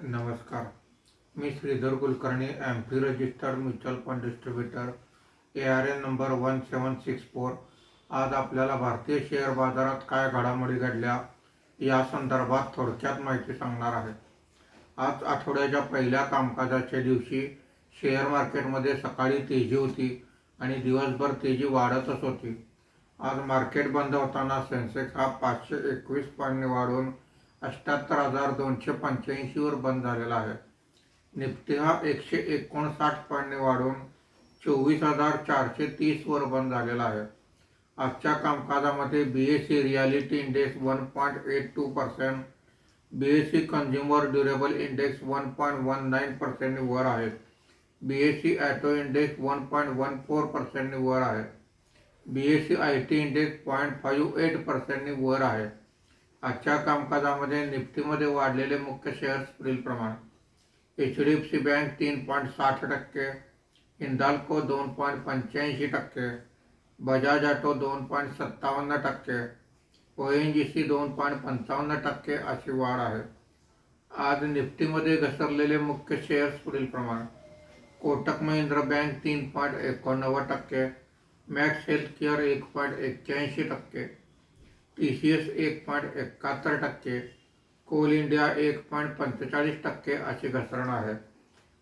नमस्कार. मी Shridhar Kulkarni, MP registered mutual fund distributor, ARN number 1764. आज आपल्याला भारतीय शेअर बाजारात काय घडामोडी घडल्या या संदर्भात थोडक्यात माहिती सांगणार आहे. आज आठवड्याच्या पहिल्या कामकाजाच्या दिवशी शेअर मार्केटमध्ये सकाळी तेजी होती आणि दिवसभर तेजी वाढतच होती. आज मार्केट बंद होताना सेन्सेक्स हा 521 पॉईंटने वाढून 78,285 वर बंद झालेला आहे. निफ्टी हा 159 पॉईंटने वाढून 24,430 वर बंद झालेला आहे. आजच्या कामकाजामध्ये BSE reality index 1.82%, BSE consumer durable index 1.19% वर आहे. BSE ऑटो इंडेक्स 1.14% वर आहे. BSE IT इंडेक्स 0.58% वर आहे. आजच्या कामकाजामध्ये निफ्टीमध्ये वाढलेले मुख्य शेअर्स पुढीलप्रमाणे: HDFC bank 3.60%, Hindalco 2.85%, Bajaj auto 2.57%, ONGC 2.55% अशी वाढ आहे. आज निफ्टीमध्ये घसरलेले मुख्य शेअर्स पुढीलप्रमाणे: Kotak Mahindra bank 3.89%, Max Healthcare 1.81%, TCS 1.71%, Coal India 1.45% अशी घसरण आहे.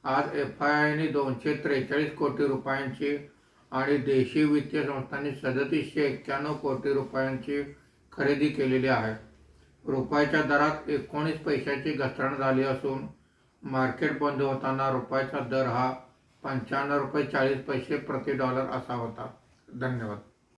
आज FIIने 243 कोटी रुपयांची आणि देशी वित्तीय संस्थांनी 3791 कोटी रुपयांची खरेदी केलेली आहे. रुपयाच्या दरात 19 पैशाची घसरण झाली असून मार्केट बंद होताना रुपयाचा दर हा 95.40 रुपये प्रति डॉलर असा होता. धन्यवाद.